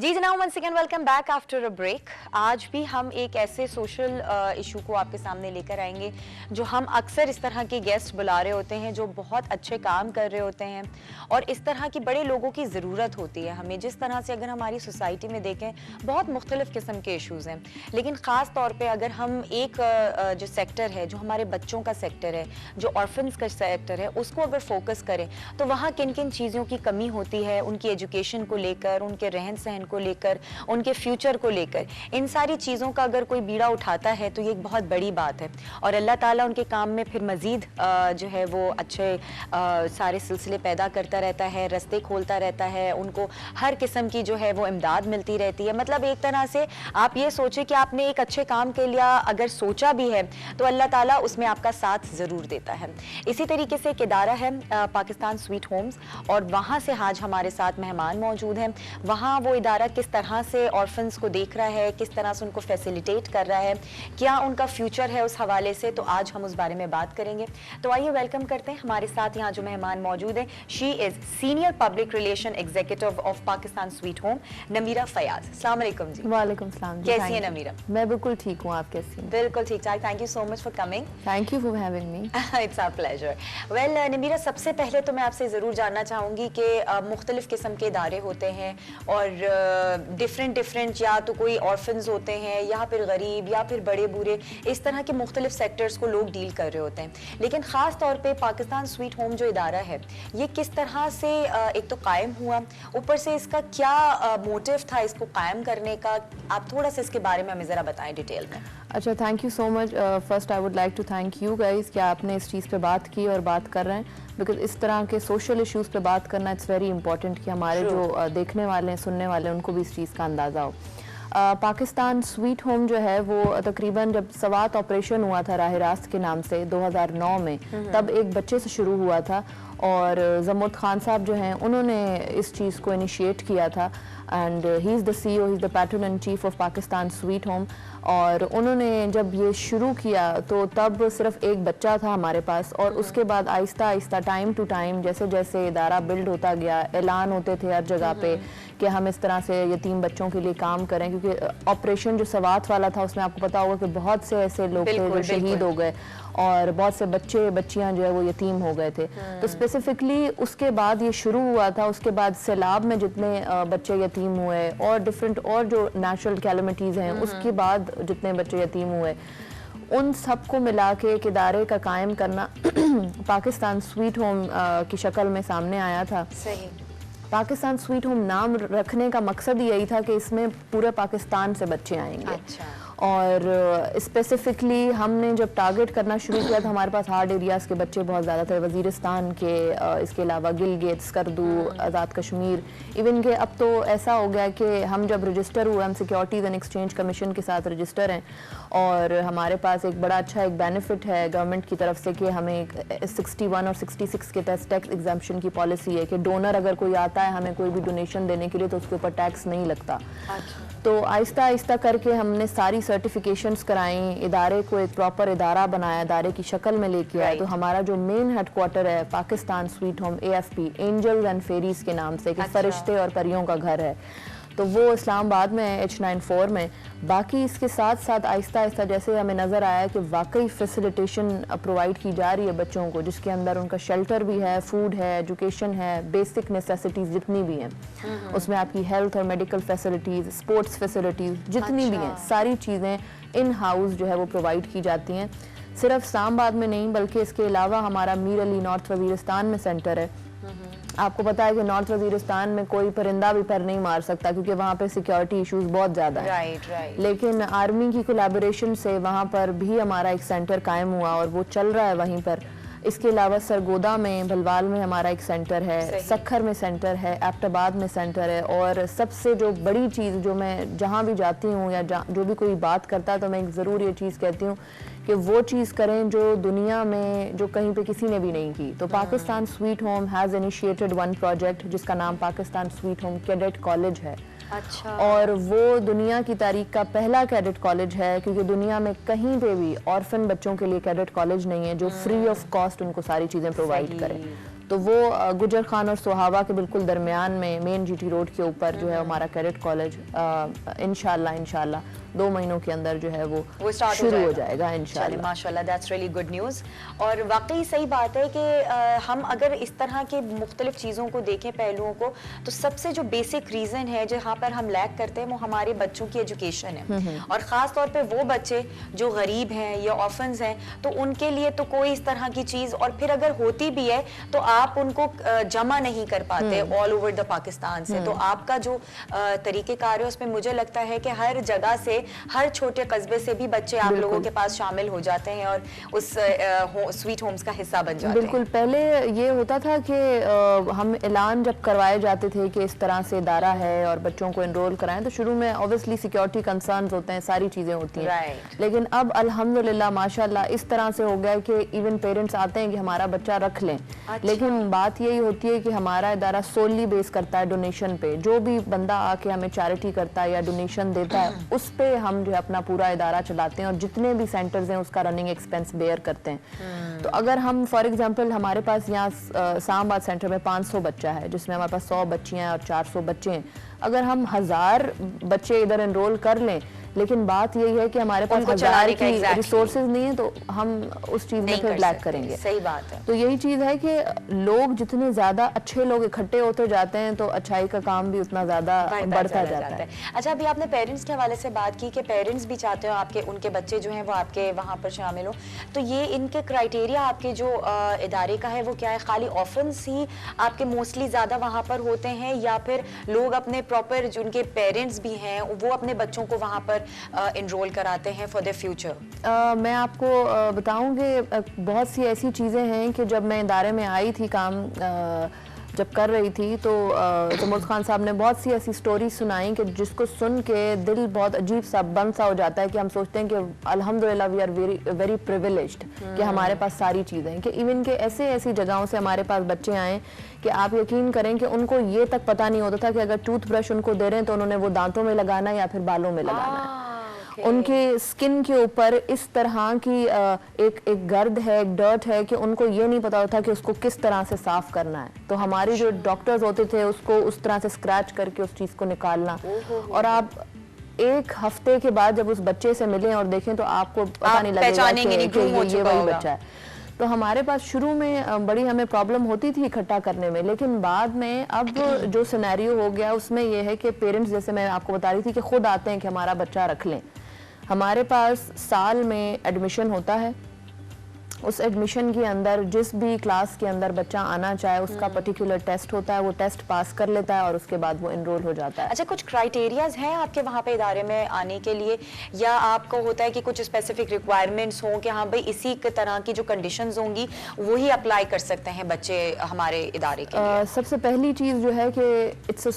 जी जनाब, once again welcome back after a break. आज भी हम एक ऐसे सोशल इशू को आपके सामने लेकर आएंगे जो हम अक्सर इस तरह के गेस्ट बुला रहे होते हैं जो बहुत अच्छे काम कर रहे होते हैं और इस तरह की बड़े लोगों की ज़रूरत होती है हमें। जिस तरह से अगर हमारी सोसाइटी में देखें बहुत मुख्तलिफ किस्म के इशूज़ हैं, लेकिन ख़ास तौर पर अगर हम एक जो सेक्टर है, जो हमारे बच्चों का सेक्टर है, जो ऑर्फन्स का सेक्टर है, उसको अगर फोकस करें तो वहाँ किन किन चीज़ों की कमी होती है, उनकी एजुकेशन को लेकर, उनके रहन सहन को लेकर, उनके फ्यूचर को लेकर, इन सारी चीज़ों का अगर कोई बीड़ा उठाता है तो ये एक बहुत बड़ी बात है। और अल्लाह ताला उनके काम में फिर मज़ीद जो है वो अच्छे सारे सिलसिले पैदा करता रहता है, रास्ते खोलता रहता है, उनको हर किस्म की जो है वो इमदाद मिलती रहती है। मतलब एक तरह से आप ये सोचें कि आपने एक अच्छे काम के लिए अगर सोचा भी है तो अल्लाह ताला उसमें आपका साथ ज़रूर देता है। इसी तरीके से एक इदारा है पाकिस्तान स्वीट होम्स, और वहाँ से आज हमारे साथ मेहमान मौजूद हैं। वहाँ वो इदारा किस तरह से ऑर्फन्स को देख रहा है, किस तरह से उनको फैसिलिटेट कर रहा है, क्या उनका फ्यूचर है उस हवाले से, तो आज हम उस बारे में बात करेंगे। तो आइए वेलकम करते हैं हमारे साथ यहाँ जो मेहमान मौजूद हैं। She is senior public relation executive of Pakistan Sweet Home, Namira Fayaz. अस्सलाम वालेकुम जी। वालेकुम सलाम। कैसी है नमीरा? मैं बिल्कुल ठीक हूँ, आप कैसी हैं? बिल्कुल ठीक ठाक। Thank you so much for coming. Thank you for having me. It's our pleasure. Well Namira, सबसे पहले तो मैं आपसे ज़रूर जानना चाहूँगी कि मुख्तलिफ किस्म के इदारे होते हैं और डिफरेंट या तो कोई ऑर्फन्स होते हैं या फिर गरीब या फिर बड़े बूढ़े, इस तरह के मुख्तलिफ सेक्टर्स को लोग डील कर रहे होते हैं। लेकिन ख़ास तौर पे पाकिस्तान स्वीट होम जो इदारा है, ये किस तरह से एक तो कायम हुआ, ऊपर से इसका क्या मोटिव था इसको कायम करने का, आप थोड़ा सा इसके बारे में हमें ज़रा बताएं डिटेल में। अच्छा, thank you so much. First I would like to thank you guys कि आपने इस चीज़ पे बात की और बात कर रहे हैं, बिकॉज इस तरह के सोशल इश्यूज़ पे बात करना इट्स वेरी इंपॉर्टेंट कि हमारे जो देखने वाले हैं, सुनने वाले हैं, उनको भी इस चीज़ का अंदाज़ा हो। पाकिस्तान स्वीट होम जो है वो तकरीबन जब सवात ऑपरेशन हुआ था राह रास्त के नाम से 2009 में, तब एक बच्चे से शुरू हुआ था और जमूद खान साहब जो हैं उन्होंने इस चीज़ को इनिशिएट किया था and he is the CEO, he is the pattern and chief of Pakistan Sweet home. और उन्होंने जब ये शुरू किया तो तब सिर्फ एक बच्चा था हमारे पास, और उसके बाद Aahista Aahista time to time जैसे जैसे इदारा बिल्ड होता गया, ऐलान होते थे हर जगह पे कि हम इस तरह से यतीम बच्चों के लिए काम करें, क्योंकि ऑपरेशन जो सवात वाला था उसमें आपको पता होगा कि बहुत से ऐसे लोग थे जो शहीद हो गए और बहुत से बच्चे बच्चियां जो है वो यतीम हो गए थे। तो स्पेसिफिकली उसके बाद ये शुरू हुआ था। उसके बाद सैलाब में जितने बच्चे यतीम हुए और डिफरेंट और जो नेचुरल कैलमिटीज़ हैं उसके बाद जितने बच्चे यतीम हुए, उन सबको मिला के एक इदारे का कायम करना पाकिस्तान स्वीट होम की शक्ल में सामने आया था। सही। पाकिस्तान स्वीट होम नाम रखने का मकसद यही था कि इसमें पूरे पाकिस्तान से बच्चे आएंगे। अच्छा। और स्पेसिफिकली हमने जब टारगेट करना शुरू किया तो हमारे पास हार्ड एरियाज़ के बच्चे बहुत ज़्यादा थे, वज़ीरिस्तान के, इसके अलावा गिलगित, स्कर्दू, आज़ाद कश्मीर, इवन के अब तो ऐसा हो गया कि हम जब रजिस्टर हुए, हम सिक्योरिटीज़ एंड एक्सचेंज कमीशन के साथ रजिस्टर हैं और हमारे पास एक बड़ा अच्छा एक बेनिफिट है गवर्नमेंट की तरफ से कि हमें 61 और 66 के तहत टैक्स एग्जाम्पशन की पॉलिसी है कि डोनर अगर कोई आता है हमें कोई भी डोनेशन देने के लिए तो उसके ऊपर टैक्स नहीं लगता। अच्छा। तो आहिस्ता आहिस्ता करके हमने सारी सर्टिफिकेशंस कराई, इदारे को एक प्रॉपर इदारा बनाया, इदारे की शक्ल में लेके आया। तो हमारा जो मेन हेडक्वार्टर है Pakistan Sweet Home AFP, Angels and Fairies के नाम से, कि फरिश्ते और परियों का घर है, तो वो इस्लामाबाद में है H94 में। बाकी इसके साथ साथ आहिस्ता आहिस्ता जैसे हमें नज़र आया कि वाकई फैसिलिटेशन प्रोवाइड की जा रही है बच्चों को, जिसके अंदर उनका शेल्टर भी है, फूड है, एजुकेशन है, बेसिक नेसेसिटीज़ जितनी भी हैं, उसमें आपकी हेल्थ और मेडिकल फैसिलिटीज़, स्पोर्ट्स फैसिलिटीज़ जितनी भी हैं, सारी चीज़ें इन हाउस जो है वो प्रोवाइड की जाती हैं। सिर्फ इस्लामाबाद में नहीं बल्कि इसके अलावा हमारा मीर अली नॉर्थ वज़ीरिस्तान में सेंटर है। आपको पता है कि नॉर्थ वज़ीरिस्तान में कोई परिंदा भी पर नहीं मार सकता क्योंकि वहाँ पे सिक्योरिटी इश्यूज बहुत ज़्यादा है। राइट। लेकिन आर्मी की कोलैबोरेशन से वहाँ पर भी हमारा एक सेंटर कायम हुआ और वो चल रहा है वहीं पर। इसके अलावा सरगोदा में, भलवाल में हमारा एक सेंटर है, सक्खर में सेंटर है, एबटाबाद में सेंटर है। और सबसे जो बड़ी चीज़ जो मैं जहाँ भी जाती हूँ या जो भी कोई बात करता है तो मैं ज़रूर ये चीज़ कहती हूँ कि वो चीज़ करें जो दुनिया में जो कहीं पे किसी ने भी नहीं की। तो Pakistan Sweet home has initiated one project जिसका नाम Pakistan Sweet home cadet college है। अच्छा। और वो दुनिया की तारीख का पहला कैडेट कॉलेज है, क्योंकि दुनिया में कहीं पे भी ऑर्फन बच्चों के लिए कैडेट कॉलेज नहीं है जो फ्री ऑफ कॉस्ट उनको सारी चीज़ें प्रोवाइड करें। तो वो गुजर खान और सोहावा के बिल्कुल दरमियान में मेन जीटी रोड के ऊपर जो है हमारा कैडेट कॉलेज इंशाल्लाह 2 महीनों के अंदर जो है वो शुरू हो जाएगा इंशाल्लाह। माशाल्लाह, दैट्स रियली गुड न्यूज़। और वाकई सही बात है कि हम अगर इस तरह के मुख्तलिफ चीज़ों को देखें, पहलुओं को, तो सबसे जो बेसिक रीज़न है जहाँ पर हम लैक करते हैं वो हमारे बच्चों की एजुकेशन है। और ख़ास तौर पे वो बच्चे जो गरीब हैं या ऑर्फन्स हैं, तो उनके लिए तो कोई इस तरह की चीज़, और फिर अगर होती भी है तो आप उनको जमा नहीं कर पाते ऑल ओवर द पाकिस्तान से। तो आपका जो तरीक़ेकार है उसमें मुझे लगता है कि हर जगह से, हर छोटे कस्बे से भी बच्चे आप लोगों के पास शामिल हो जाते हैं और उस स्वीट होम्स का हिस्सा बन जाते हैं। बिल्कुल, पहले ये होता था कि हम ऐलान जब करवाए जाते थे कि इस तरह से इदारा है और बच्चों को एनरोल कराएं, तो शुरू में ऑब्वियसली सिक्योरिटी कंसर्न्स होते हैं, सारी चीज़ें होती हैं। लेकिन अब अल्हम्दुलिल्लाह माशाल्लाह इस तरह से हो गया कि इवन पेरेंट्स आते हैं कि हमारा बच्चा रख लें। लेकिन बात यही होती है कि हमारा इदारा सोली बेस करता है डोनेशन पे। जो भी बंदा आके हमें चैरिटी करता है या डोनेशन देता है, उस पे हम जो है अपना पूरा इदारा चलाते हैं और जितने भी सेंटर्स हैं उसका रनिंग एक्सपेंस बेयर करते हैं। तो अगर हम फॉर एग्जांपल हमारे पास यहाँ इस्लामाबाद सेंटर में 500 बच्चा है, जिसमें हमारे पास 100 बच्चियाँ हैं और 400 बच्चे हैं। अगर हम 1000 बच्चे इधर एनरोल कर लें, लेकिन बात यही है कि हमारे पास 1000 की रिसोर्सेज नहीं है, तो हम उस चीज में फिर लैक करेंगे। सही बात है। तो यही चीज है कि लोग जितने ज्यादा अच्छे लोग इकट्ठे होते जाते हैं तो अच्छाई का काम भी उतना ज्यादा बढ़ता जाता है। अच्छा, अभी आपने पेरेंट्स के हवाले से बात की कि पेरेंट्स भी चाहते हो आपके उनके बच्चे जो हैं वो आपके वहाँ पर शामिल हो, तो ये इनके क्राइटेरिया आपके जो इदारे का है वो क्या है? खाली ऑर्फन्स ही आपके मोस्टली ज्यादा वहाँ पर होते हैं, या फिर लोग अपने प्रॉपर जो उनके पेरेंट्स भी हैं वो अपने बच्चों को वहाँ पर एनरोल कराते हैं फॉर द फ्यूचर? मैं आपको बताऊं कि बहुत सी ऐसी चीज़ें हैं कि जब मैं इदारे में आई थी काम जब कर रही थी, तो तमुर्ज़ खान साहब ने बहुत सी ऐसी स्टोरी सुनाई कि जिसको सुन के दिल बहुत अजीब सा बंद सा हो जाता है कि हम सोचते हैं कि अल्हम्दुलिल्लाह वी आर वेरी प्रिविलेज्ड कि हमारे पास सारी चीज़ें हैं। कि इवन के ऐसी जगहों से हमारे पास बच्चे आए कि आप यकीन करें कि उनको ये तक पता नहीं होता था कि अगर टूथब्रश उनको दे रहे हैं तो उन्होंने वो दांतों में लगाना है या फिर बालों में लगाना है। उनके स्किन के ऊपर इस तरह की एक गर्द है, एक डर्ट है कि उनको ये नहीं पता होता कि उसको किस तरह से साफ करना है। तो हमारे जो डॉक्टर्स होते थे उसको उस तरह से स्क्रैच करके उस चीज को निकालना, और आप 1 हफ्ते के बाद जब उस बच्चे से मिलें और देखें तो आपको पता नहीं लगेगा कि ये वही बच्चा है। तो हमारे पास शुरू में बड़ी हमें प्रॉब्लम होती थी इकट्ठा करने में, लेकिन बाद में अब जो सिनेरियो हो गया उसमें यह है कि पेरेंट्स, जैसे मैं आपको बता रही थी, कि खुद आते हैं कि हमारा बच्चा रख लें। हमारे पास साल में एडमिशन होता है, उस एडमिशन के अंदर जिस भी क्लास के अंदर बच्चा आना चाहे उसका पर्टिकुलर टेस्ट होता है, वो टेस्ट पास कर लेता है और उसके बाद वो एनरोल हो जाता है। अच्छा, कुछ क्राइटेरियाज हैं आपके वहाँ पे इदारे में आने के लिए, या आपको होता है कि कुछ स्पेसिफिक रिक्वायरमेंट्स हों कि हाँ भाई इसी तरह की जो कंडीशंस होंगी वही अप्लाई कर सकते हैं बच्चे हमारे इदारे के लिए? सबसे पहली चीज़ जो है कि it's a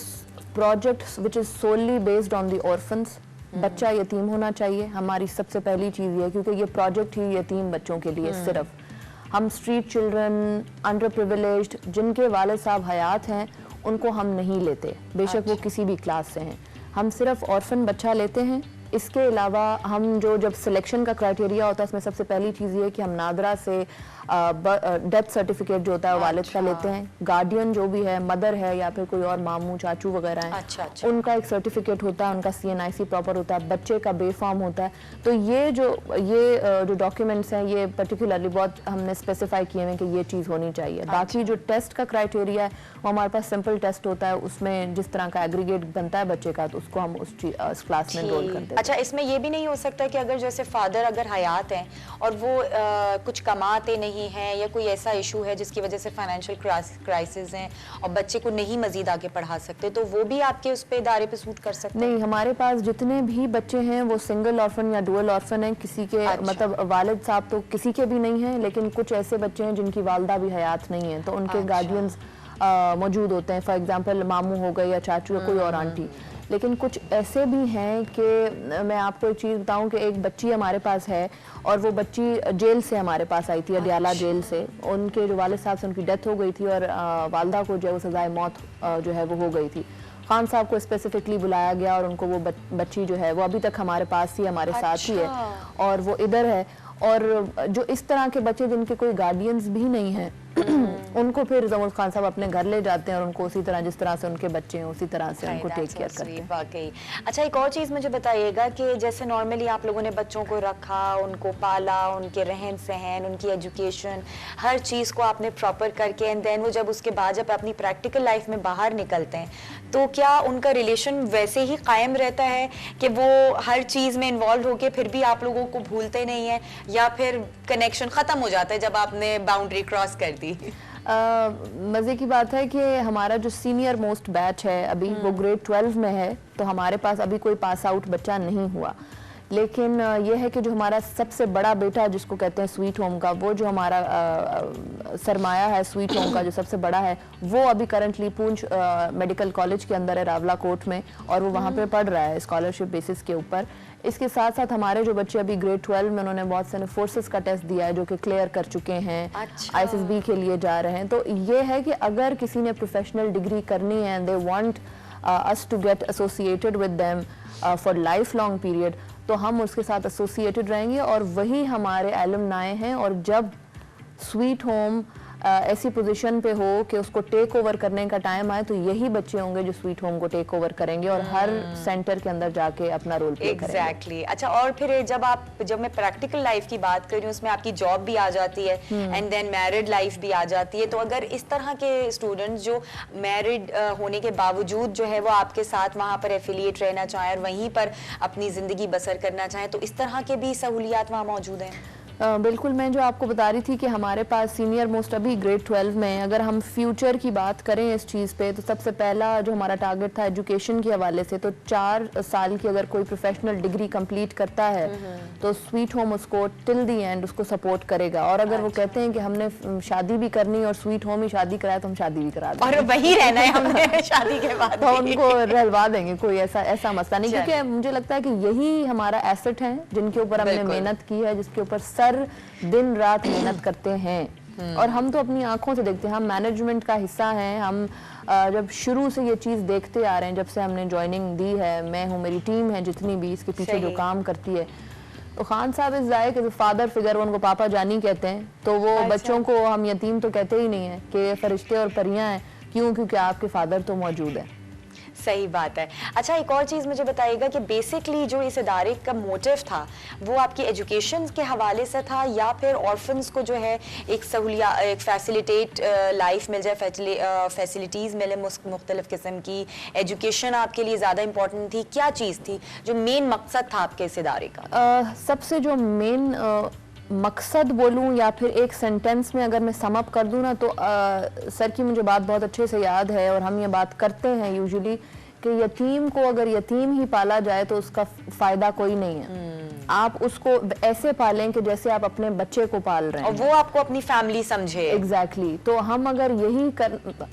project which is solely based on the orphans. बच्चा यतीम होना चाहिए, हमारी सबसे पहली चीज़ ये, क्योंकि ये प्रोजेक्ट ही यतीम बच्चों के लिए सिर्फ। हम स्ट्रीट चिल्ड्रन, अंडर प्रिविलेज्ड, जिनके वालिद साहब हयात हैं, उनको हम नहीं लेते, बेशक वो किसी भी क्लास से हैं। हम सिर्फ ऑर्फन बच्चा लेते हैं। इसके अलावा हम जब सिलेक्शन का क्राइटेरिया होता है उसमें सबसे पहली चीज़ ये कि हम नादरा से डेथ सर्टिफिकेट जो होता है वालिद का लेते हैं। गार्डियन जो भी है, मदर है या फिर कोई और मामू चाचू वगैरह हैं, उनका एक सर्टिफिकेट होता है, उनका CNIC प्रॉपर होता है, बच्चे का बेफार्म होता है। तो ये जो डॉक्यूमेंट्स हैं ये पर्टिकुलरली बहुत हमने स्पेसिफाई किए हैं कि ये चीज़ होनी चाहिए। बाकी जो टेस्ट का क्राइटेरिया है वो हमारे पास सिंपल टेस्ट होता है, उसमें जिस तरह का एग्रीगेट बनता है बच्चे का तो उसको हम उस क्लास में एनरोल करते हैं। अच्छा, इसमें ये भी नहीं हो सकता कि अगर जैसे फादर अगर हयात हैं और वो कुछ कमाते नहीं हैं या कोई ऐसा इशू है जिसकी वजह से फाइनेंशियल क्राइसिस हैं और बच्चे को नहीं मजीद आगे पढ़ा सकते, तो वो भी आपके उस पे इदारे पे सूट कर सकते हैं? नहीं, हमारे पास जितने भी बच्चे हैं वो सिंगल ऑर्फन या डुअल ऑर्फन हैं। किसी के मतलब वालिद साहब तो किसी के भी नहीं हैं, लेकिन कुछ ऐसे बच्चे हैं जिनकी वालदा भी हयात नहीं है, तो उनके गार्डियंस मौजूद होते हैं। फॉर एग्जाम्पल मामू हो गए या चाचू या कोई और आंटी। लेकिन कुछ ऐसे भी हैं कि मैं आपको एक चीज़ बताऊं कि एक बच्ची हमारे पास है और वो बच्ची जेल से हमारे पास आई थी, अडियाला जेल से। उनके जो वालिद साहब से उनकी डेथ हो गई थी और वालदा को जो है वो सजाए मौत जो है वो हो गई थी। खान साहब को स्पेसिफिकली बुलाया गया और उनको वो बच्ची जो है वो अभी तक हमारे पास ही, हमारे साथ ही है और वो इधर है। और जो इस तरह के बच्चे जिनके कोई गार्डियंस भी नहीं हैं, उनको फिर जमूल खान साहब अपने घर ले जाते हैं और उनको उसी तरह जिस तरह से उनके बच्चे हैं उसी तरह से उनको टेक केयर करते हैं। वाकई। अच्छा, एक और चीज़ मुझे बताइएगा कि जैसे नॉर्मली आप लोगों ने बच्चों को रखा, उनको पाला, उनके रहन सहन, उनकी एजुकेशन, हर चीज़ को आपने प्रॉपर करके एंड देन वो जब उसके बाद जब अपनी प्रैक्टिकल लाइफ में बाहर निकलते हैं तो क्या उनका रिलेशन वैसे ही कायम रहता है कि वो हर चीज़ में इन्वॉल्व होके फिर भी आप लोगों को भूलते नहीं है, या फिर कनेक्शन ख़त्म हो जाता है जब आपने बाउंड्री क्रॉस कर दी? मज़े की बात है कि हमारा जो सीनियर मोस्ट बैच है अभी वो ग्रेड 12 में है, तो हमारे पास अभी कोई पास आउट बच्चा नहीं हुआ। लेकिन ये है कि जो हमारा सबसे बड़ा बेटा जिसको कहते हैं स्वीट होम का, वो जो हमारा सरमाया है स्वीट होम का जो सबसे बड़ा है, वो अभी करंटली पूंछ मेडिकल कॉलेज के अंदर है रावला कोट में, और वो वहाँ पे पढ़ रहा है स्कॉलरशिप बेसिस के ऊपर। इसके साथ साथ हमारे जो बच्चे अभी ग्रेड 12 में उन्होंने बहुत सारे फोर्सेस का टेस्ट दिया है जो कि क्लियर कर चुके हैं। अच्छा। ISSB के लिए जा रहे हैं। तो ये है कि अगर किसी ने प्रोफेशनल डिग्री करनी है and they want us to get associated with them for life long period, तो हम उसके साथ एसोसिएटेड रहेंगे और वही हमारे एलुमनाई हैं। और जब स्वीट होम ऐसी पोजीशन पे हो कि उसको टेक ओवर करने का टाइम आए, तो यही बच्चे होंगे जो स्वीट होम को टेक ओवर करेंगे और हर सेंटर के अंदर जाके अपना रोल प्ले करेंगे। एग्जैक्टली। अच्छा, और फिर जब मैं प्रैक्टिकल लाइफ की बात कर रही हूँ उसमें आपकी जॉब भी आ जाती है एंड देन मैरिड लाइफ भी आ जाती है, तो अगर इस तरह के स्टूडेंट्स जो मैरिड होने के बावजूद जो है वो आपके साथ वहाँ पर एफिलिएट रहना चाहें और वहीं पर अपनी ज़िंदगी बसर करना चाहें, तो इस तरह के भी सहूलियात वहाँ मौजूद हैं? बिल्कुल, मैं जो आपको बता रही थी कि हमारे पास सीनियर मोस्ट अभी ग्रेड 12 में, अगर हम फ्यूचर की बात करें इस चीज़ पे, तो सबसे पहला जो हमारा टारगेट था एजुकेशन के हवाले से, तो 4 साल की अगर कोई प्रोफेशनल डिग्री कंप्लीट करता है तो स्वीट होम उसको टिल दी एंड उसको सपोर्ट करेगा। और अगर वो कहते हैं कि हमने शादी भी करनी और स्वीट होम ही शादी कराया, तो हम शादी भी करा देंगे और वही रहना है हमने शादी के बाद तो उनको रहलवा देंगे, कोई ऐसा मसला नहीं। क्योंकि मुझे लगता है कि यही हमारा एसेट है जिनके ऊपर हमने मेहनत की है, जिसके ऊपर सर दिन रात मेहनत करते हैं। और हम तो अपनी आंखों से देखते हैं, हम मैनेजमेंट का हिस्सा हैं। हम जब शुरू से ये चीज़ देखते आ रहे हैं, जब से हमने ज्वाइनिंग दी है, मैं हूँ, मेरी टीम है जितनी भी इसके पीछे जो काम करती है, तो खान साहब इस जाए कि फादर फिगर, उनको पापा जानी कहते हैं, तो वो बच्चों को हम यतीम तो कहते ही नहीं है कि फरिश्ते और परियां हैं। क्यों? क्योंकि आपके फादर तो मौजूद है। सही बात है। अच्छा, एक और चीज़ मुझे बताइएगा कि बेसिकली जो इस इदारे का मोटिव था वो आपकी एजुकेशन के हवाले से था, या फिर ऑर्फन्स को जो है एक सहूलियत, एक फैसिलिटेट लाइफ मिल जाए, फैसिलिटीज़ मिले मुख्तलिफ किस्म की, एजुकेशन आपके लिए ज़्यादा इंपॉर्टेंट थी? क्या चीज़ थी जो मेन मकसद था आपके इस इदारे का? सबसे जो मेन मकसद बोलूं या फिर एक सेंटेंस में अगर मैं सम अप कर दूं ना, तो सर की मुझे बात बहुत अच्छे से याद है और हम ये बात करते हैं यूजुअली कि यतीम को अगर यतीम ही पाला जाए तो उसका फ़ायदा कोई नहीं है। आप उसको ऐसे पालें कि जैसे आप अपने बच्चे को पाल रहे हैं और वो आपको अपनी फैमिली समझे। एग्जैक्टली। तो हम अगर यही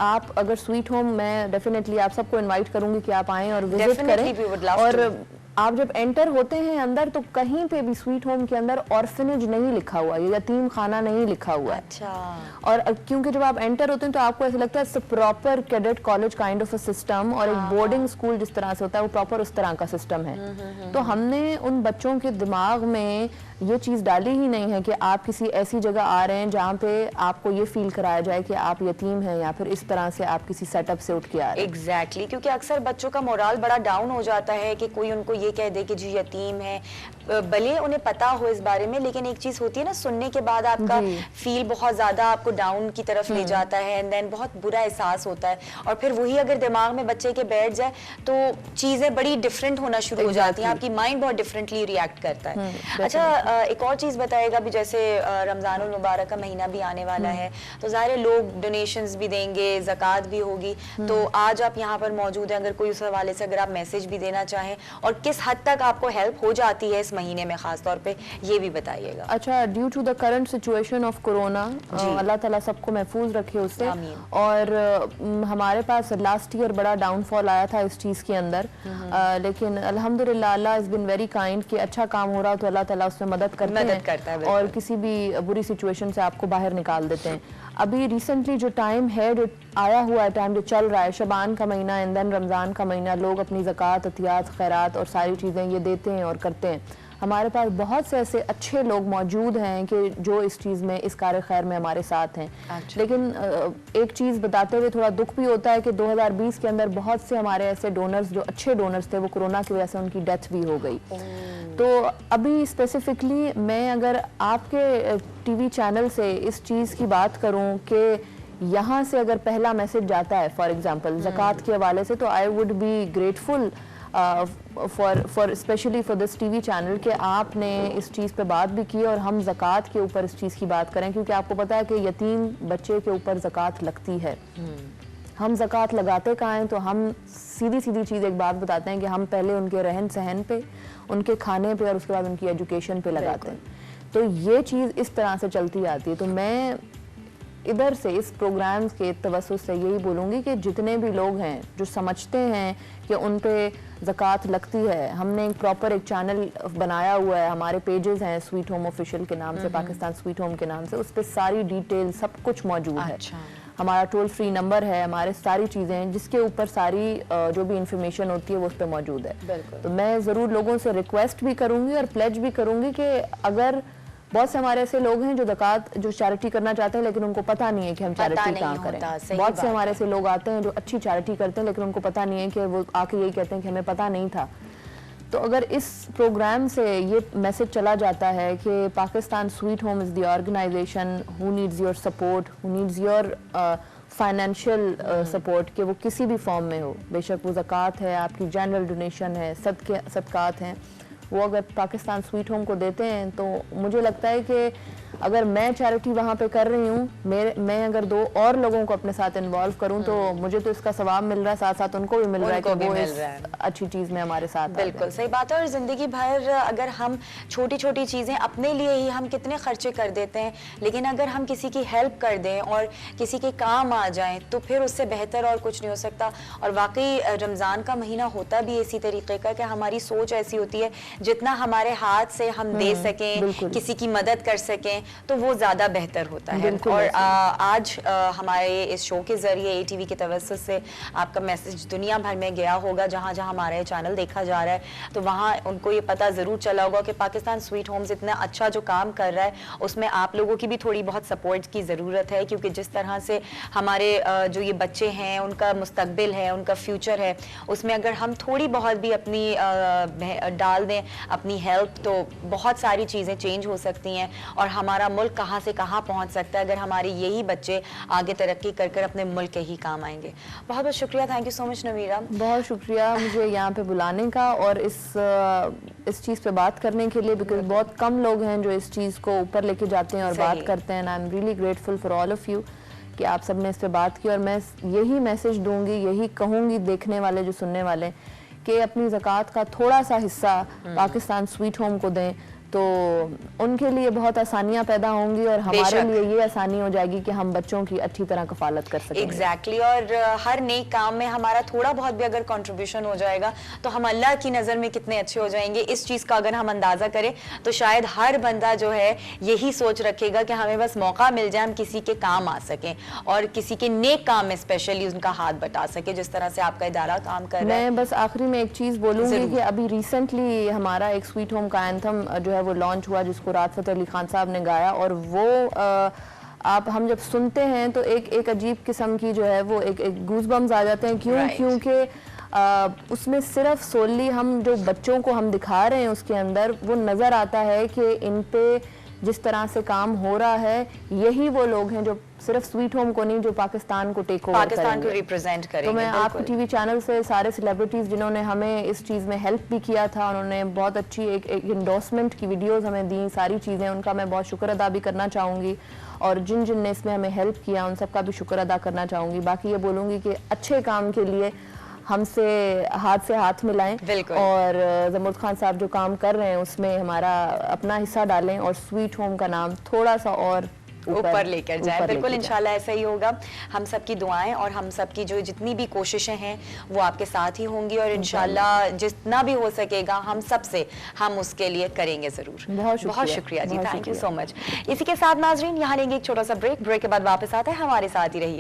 आप अगर स्वीट होम, मैं डेफिनेटली आप सबको इनवाइट करूंगी कि आप आएं और विजिट करें। और आप जब एंटर होते हैं अंदर, तो कहीं पे भी स्वीट होम के अंदर ऑर्फनेज नहीं लिखा हुआ है, यतीम खाना नहीं लिखा हुआ है। अच्छा। और क्योंकि जब आप एंटर होते हैं तो आपको ऐसा लगता है proper cadet college kind of a system, और एक बोर्डिंग स्कूल जिस तरह से होता है वो प्रॉपर उस तरह का सिस्टम है। तो हमने उन बच्चों के दिमाग में ये चीज़ डाली ही नहीं है कि आप किसी ऐसी जगह आ रहे हैं जहाँ पे आपको ये फील कराया जाए कि आप यतीम हैं, या फिर इस तरह से आप किसी सेटअप से उठ के आ रहे हैं। एग्जैक्टली, क्योंकि अक्सर बच्चों का मोराल बड़ा डाउन हो जाता है कि कोई उनको ये कह दे कि जी यतीम है, भले उन्हें पता हो इस बारे में, लेकिन एक चीज होती है ना, सुनने के बाद आपका फील बहुत ज्यादा आपको डाउन की तरफ ले जाता है एंड देन बहुत बुरा एहसास होता है। और फिर वही अगर दिमाग में बच्चे के बैठ जाए तो चीजें बड़ी डिफरेंट होना शुरू हो जाती हैं, आपकी माइंड बहुत डिफरेंटली रिएक्ट करता है। अच्छा, एक और चीज बताएगा भी, जैसे रमजानुल मुबारक का महीना भी आने वाला है, तो ज़ाहिर लोग डोनेशंस भी देंगे, ज़कात भी होगी, तो आज आप यहाँ पर मौजूद हैं, अगर कोई उस हवाले से अगर आप मैसेज भी देना चाहें और किस हद तक आपको हेल्प हो जाती है इस महीने में खास तौर पे, ये भी बताइएगा। अच्छा, due to the current situation of corona, अल्लाह ताला सबको महफूज रखे उससे। और हमारे पास लास्ट ईयर बड़ा डाउनफॉल आया था इस चीज़ के अंदर, लेकिन अल्हम्दुलिल्लाह अल्लाह इज़ बिन वेरी काइंड कि अच्छा काम हो रहा तो अल्लाह ताला उसमें मदद करता है और किसी भी बुरी सिचुएशन से आपको बाहर निकाल देते हैं। अभी रिसेंटली जो टाइम है, जो आया हुआ है टाइम, जो चल रहा है, शबान का महीना एंड देन रमज़ान का महीना, लोग अपनी ज़कात, अतियात, खैरात और सारी चीज़ें ये देते हैं और करते हैं। हमारे पास बहुत से ऐसे अच्छे लोग मौजूद हैं कि जो इस चीज़ में, इस कार्य खैर में हमारे साथ हैं। लेकिन एक चीज़ बताते हुए थोड़ा दुख भी होता है कि 2020 के अंदर बहुत से हमारे ऐसे डोनर्स जो अच्छे डोनर्स थे वो कोरोना की वजह से उनकी डेथ भी हो गई। तो अभी स्पेसिफिकली मैं अगर आपके टीवी चैनल से इस चीज़ की बात करूं कि यहाँ से अगर पहला मैसेज जाता है फॉर एग्जांपल ज़कात के हवाले से, तो I would be grateful for specially for this TV channel कि आपने इस चीज़ पे बात भी की और हम ज़कात के ऊपर इस चीज़ की बात करें, क्योंकि आपको पता है कि यतीम बच्चे के ऊपर ज़कात लगती है। हम ज़कात लगाते कहाँ हैं? तो हम सीधी सीधी चीज़ एक बात बताते हैं कि हम पहले उनके रहन सहन पे, उनके खाने पे और उसके बाद उनकी एजुकेशन पे लगाते हैं। तो ये चीज़ इस तरह से चलती आती है। तो मैं इधर से इस प्रोग्राम के तवज्जुह से यही बोलूँगी कि जितने भी लोग हैं जो समझते हैं कि उन पे ज़कात लगती है, हमने एक प्रॉपर एक चैनल बनाया हुआ है, हमारे पेजेस हैं स्वीट होम ऑफिशियल के नाम से, पाकिस्तान स्वीट होम के नाम से, उस पर सारी डिटेल सब कुछ मौजूद है। हमारा टोल फ्री नंबर है, हमारे सारी चीज़ें हैं जिसके ऊपर सारी जो भी इंफॉर्मेशन होती है वो उस पर मौजूद है। तो मैं ज़रूर लोगों से रिक्वेस्ट भी करूँगी और प्लेज भी करूँगी कि अगर बहुत से हमारे ऐसे लोग हैं जो ज़कात जो चैरिटी करना चाहते हैं लेकिन उनको पता नहीं है कि हम चैरिटी कहाँ करें। बहुत से हमारे ऐसे लोग आते हैं जो अच्छी चैरिटी करते हैं लेकिन उनको पता नहीं है कि वो आके यही कहते हैं कि हमें पता नहीं था। तो अगर इस प्रोग्राम से ये मैसेज चला जाता है कि Pakistan Sweet Home is the organisation who needs your support, who needs your financial support, कि वो किसी भी फॉर्म में हो, बेशक वो ज़कात है, आपकी जनरल डोनेशन है, सदकात हैं, वो अगर पाकिस्तान स्वीट होम को देते हैं तो मुझे लगता है कि अगर मैं चैरिटी वहाँ पे कर रही हूँ, मैं अगर 2 और लोगों को अपने साथ इन्वॉल्व करूँ तो मुझे तो इसका सवाब मिल रहा है, साथ साथ उनको भी मिल रहा है कि वो इस अच्छी चीज़ में हमारे साथ। बिल्कुल सही बात है। और ज़िंदगी भर अगर हम छोटी छोटी चीज़ें अपने लिए ही हम कितने खर्चे कर देते हैं, लेकिन अगर हम किसी की हेल्प कर दें और किसी के काम आ जाएं तो फिर उससे बेहतर और कुछ नहीं हो सकता। और वाकई रमज़ान का महीना होता भी इसी तरीके का कि हमारी सोच ऐसी होती है जितना हमारे हाथ से हम दे सकें, किसी की मदद कर सकें तो वो ज़्यादा बेहतर होता है। और आज हमारे इस शो के ज़रिए ATV के तवज्जुह से आपका मैसेज दुनिया भर में गया होगा, जहाँ जहाँ हमारा ये चैनल देखा जा रहा है तो वहाँ उनको ये पता ज़रूर चला होगा कि पाकिस्तान स्वीट होम्स इतना अच्छा जो काम कर रहा है उसमें आप लोगों की भी थोड़ी बहुत सपोर्ट की ज़रूरत है, क्योंकि जिस तरह से हमारे जो ये बच्चे हैं उनका मुस्तकबिल है, उनका फ्यूचर है, उसमें अगर हम थोड़ी बहुत भी अपनी डाल दें अपनी हेल्प तो बहुत सारी चीज़ें चेंज हो सकती हैं और हमारा मुल्क कहाँ से कहाँ पहुँच सकता है अगर हमारे यही बच्चे आगे तरक्की कर कर अपने मुल्क के ही काम आएंगे। बहुत बहुत शुक्रिया, thank you so much Navira. बहुत शुक्रिया मुझे यहाँ पे बुलाने का और इस चीज़ पे बात करने के लिए, बिकॉज बहुत कम लोग हैं जो इस चीज़ को ऊपर लेके जाते हैं और बात करते हैं। I am really grateful for all of you कि आप सब ने इस पे बात की और मैं यही मैसेज दूंगी, यही कहूँगी देखने वाले जो सुनने वाले कि अपनी ज़कात का थोड़ा सा हिस्सा पाकिस्तान स्वीट होम को दें तो उनके लिए बहुत आसानियां पैदा होंगी और हमारे लिए ये आसानी हो जाएगी कि हम बच्चों की अच्छी तरह कफालत कर सकेंगे। एग्जैक्टली और हर नेक काम में हमारा थोड़ा बहुत भी अगर कंट्रीब्यूशन हो जाएगा तो हम अल्लाह की नज़र में कितने अच्छे हो जाएंगे। इस चीज़ का अगर हम अंदाज़ा करें तो शायद हर बंदा जो है यही सोच रखेगा कि हमें बस मौका मिल जाए हम किसी के काम आ सकें और किसी के नेक काम में स्पेशली उनका हाथ बटा सके, जिस तरह से आपका इदारा काम कर रहा है। मैं बस आखिरी में एक चीज़ बोलूँगी कि अभी रिसेंटली हमारा एक स्वीट होम का एंथम जो है वो लॉन्च हुआ जिसको राहत फ़तेह अली खान साहब ने गाया और वो हम जब सुनते हैं तो एक अजीब किस्म की जो है वो एक गूज़बम्स आ जाते हैं। क्योंकि उसमें सिर्फ सोली हम जो बच्चों को हम दिखा रहे हैं उसके अंदर वो नज़र आता है कि इन पे जिस तरह से काम हो रहा है यही वो लोग हैं जो सिर्फ स्वीट होम को नहीं जो पाकिस्तान को टेक ओवर पाकिस्तान को रिप्रेजेंट करेंगे। तो मैं आपके टीवी चैनल से सारे सेलिब्रिटीज़ जिन्होंने हमें इस चीज़ में हेल्प भी किया था, उन्होंने बहुत अच्छी एक इंडोर्समेंट की वीडियोस हमें दी, सारी चीज़ें, उनका मैं बहुत शुक्र अदा भी करना चाहूँगी और जिन जिन ने इसमें हमें हेल्प किया उन सबका भी शुक्र अदा करना चाहूँगी। बाकी ये बोलूँगी कि अच्छे काम के लिए हमसे हाथ मिलाएं और जमूद खान साहब जो काम कर रहे हैं उसमें हमारा अपना हिस्सा डालें और स्वीट होम का नाम थोड़ा सा और ऊपर लेकर जाए। बिल्कुल इंशाल्लाह ऐसा ही होगा। हम सबकी दुआएं और हम सबकी जो जितनी भी कोशिशें हैं वो आपके साथ ही होंगी और इंशाल्लाह जितना भी हो सकेगा हम उसके लिए करेंगे जरूर। बहुत शुक्रिया जी, थैंक यू सो मच। इसी के साथ नाजरीन यहाँ लेंगे एक छोटा सा ब्रेक के बाद वापस आते हैं, हमारे साथ ही रहिए।